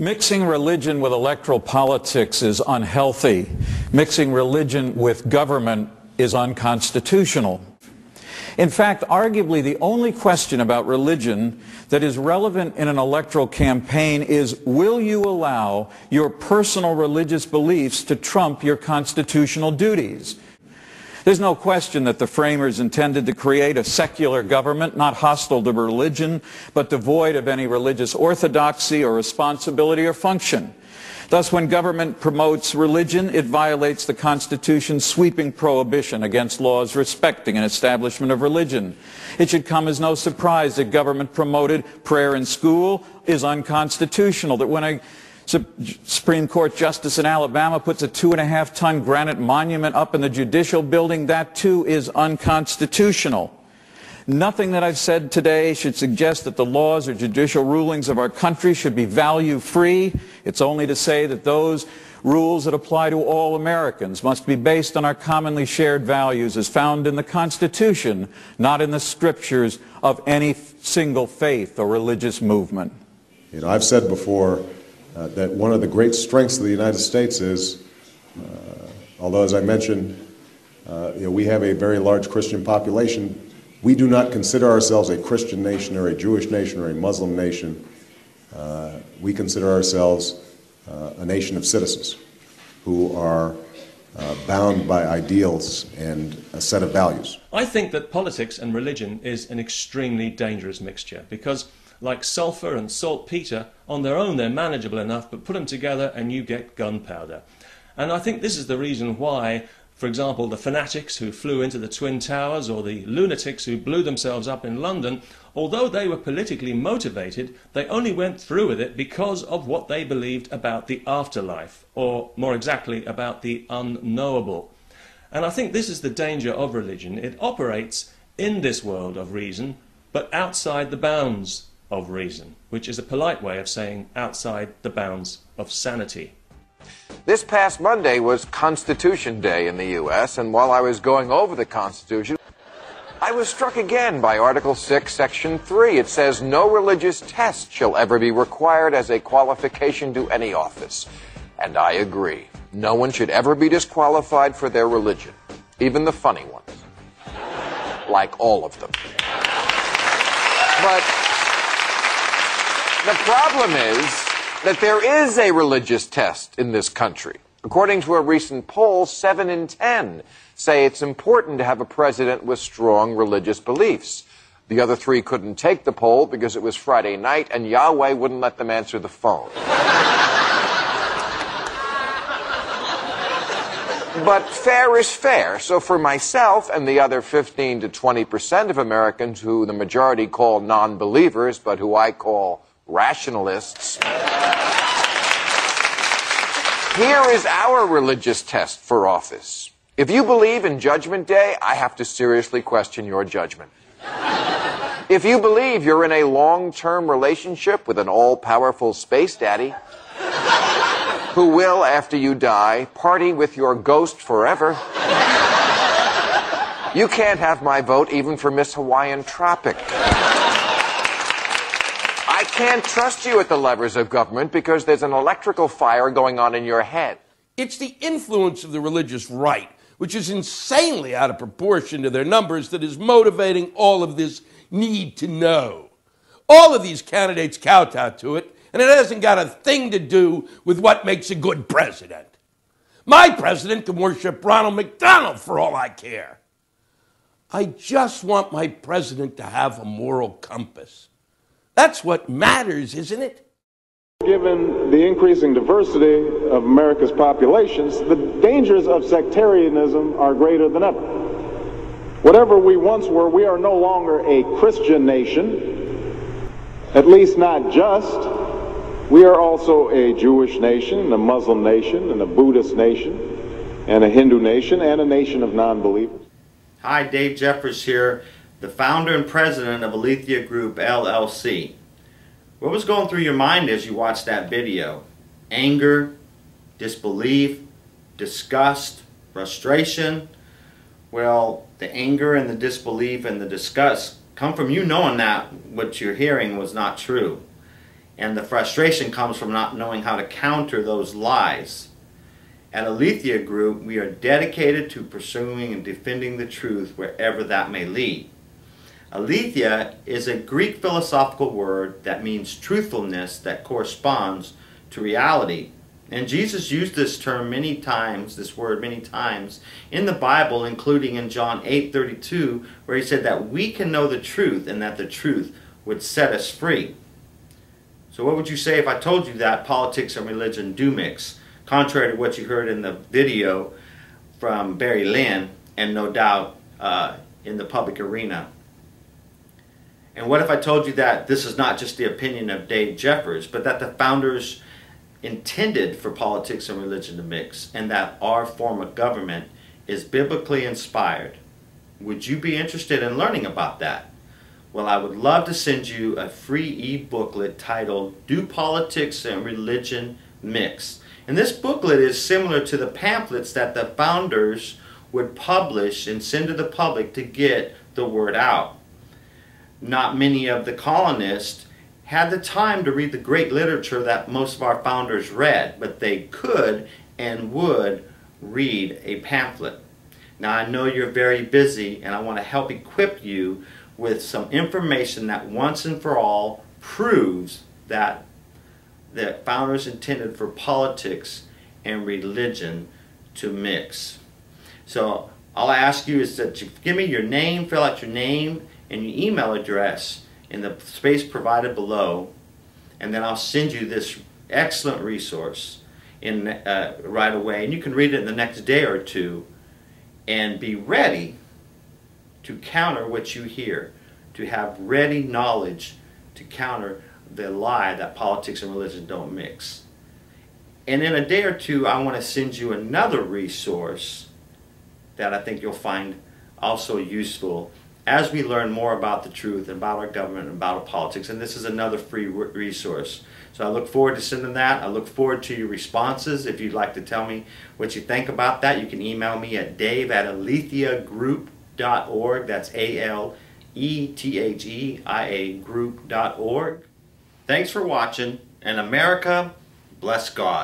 Mixing religion with electoral politics is unhealthy. Mixing religion with government is unconstitutional. In fact, arguably the only question about religion that is relevant in an electoral campaign is, will you allow your personal religious beliefs to trump your constitutional duties? There's no question that the framers intended to create a secular government, not hostile to religion, but devoid of any religious orthodoxy or responsibility or function. Thus, when government promotes religion, it violates the Constitution's sweeping prohibition against laws respecting an establishment of religion. It should come as no surprise that government-promoted prayer in school is unconstitutional, that when a Supreme Court justice in Alabama puts a 2.5-ton granite monument up in the judicial building, that too is unconstitutional. Nothing that I've said today should suggest that the laws or judicial rulings of our country should be value-free. It's only to say that those rules that apply to all Americans must be based on our commonly shared values as found in the Constitution, not in the scriptures of any single faith or religious movement. You know, I've said before that one of the great strengths of the United States is, although as I mentioned, we have a very large Christian population, we do not consider ourselves a Christian nation or a Jewish nation or a Muslim nation. We consider ourselves a nation of citizens who are bound by ideals and a set of values. I think that politics and religion is an extremely dangerous mixture because, like sulfur and saltpeter, on their own they're manageable enough, but put them together and you get gunpowder. And I think this is the reason why, for example, the fanatics who flew into the Twin Towers or the lunatics who blew themselves up in London, although they were politically motivated, they only went through with it because of what they believed about the afterlife, or more exactly, about the unknowable. And I think this is the danger of religion. It operates in this world of reason, but outside the bounds of reason, which is a polite way of saying outside the bounds of sanity. This past Monday was Constitution Day in the U.S., and while I was going over the Constitution, I was struck again by Article 6, Section 3. It says, no religious test shall ever be required as a qualification to any office. And I agree. No one should ever be disqualified for their religion, even the funny ones, like all of them. But the problem is that there is a religious test in this country. According to a recent poll, 7 in 10 say it's important to have a president with strong religious beliefs. The other 3 couldn't take the poll because it was Friday night and Yahweh wouldn't let them answer the phone. But fair is fair. So for myself and the other 15 to 20% of Americans who the majority call non-believers, but who I call rationalists, here is our religious test for office. If you believe in Judgment Day, I have to seriously question your judgment. If you believe you're in a long-term relationship with an all-powerful space daddy who will, after you die, party with your ghost forever, you can't have my vote even for Miss Hawaiian Tropic. I can't trust you at the levers of government because there's an electrical fire going on in your head. It's the influence of the religious right, which is insanely out of proportion to their numbers, that is motivating all of this need to know. All of these candidates kowtow to it, and it hasn't got a thing to do with what makes a good president. My president can worship Ronald McDonald for all I care. I just want my president to have a moral compass. That's what matters, isn't it? Given the increasing diversity of America's populations, the dangers of sectarianism are greater than ever. Whatever we once were, we are no longer a Christian nation, at least not just. We are also a Jewish nation, a Muslim nation, and a Buddhist nation, and a Hindu nation, and a nation of non-believers. Hi, Dave Jeffers here, the founder and president of Aletheia Group LLC. What was going through your mind as you watched that video? Anger, disbelief, disgust, frustration? Well, the anger and the disbelief and the disgust come from you knowing that what you're hearing was not true. And the frustration comes from not knowing how to counter those lies. At Aletheia Group, we are dedicated to pursuing and defending the truth wherever that may lead. Aletheia is a Greek philosophical word that means truthfulness that corresponds to reality. And Jesus used this term many times, this word many times, in the Bible, including in John 8:32, where he said that we can know the truth and that the truth would set us free. So what would you say if I told you that politics and religion do mix, contrary to what you heard in the video from Barry Lynn and no doubt in the public arena? And what if I told you that this is not just the opinion of Dave Jeffers, but that the founders intended for politics and religion to mix, and that our form of government is biblically inspired? Would you be interested in learning about that? Well, I would love to send you a free e-booklet titled Do Politics and Religion Mix? And this booklet is similar to the pamphlets that the founders would publish and send to the public to get the word out. Not many of the colonists had the time to read the great literature that most of our founders read, but they could and would read a pamphlet. Now, I know you're very busy, and I want to help equip you with some information that once and for all proves that the founders intended for politics and religion to mix. So all I ask you is that you give me your name, fill out your name and your email address in the space provided below, and then I'll send you this excellent resource right away, and you can read it in the next day or two and be ready to counter what you hear, to have ready knowledge to counter the lie that politics and religion don't mix. And in a day or two, I want to send you another resource that I think you'll find also useful as we learn more about the truth, about our government, and about our politics. And this is another free resource. So I look forward to sending that. I look forward to your responses. If you'd like to tell me what you think about that, you can email me at dave@aletheiagroup.org. That's ALETHEIA group.org. Thanks for watching, and America, bless God.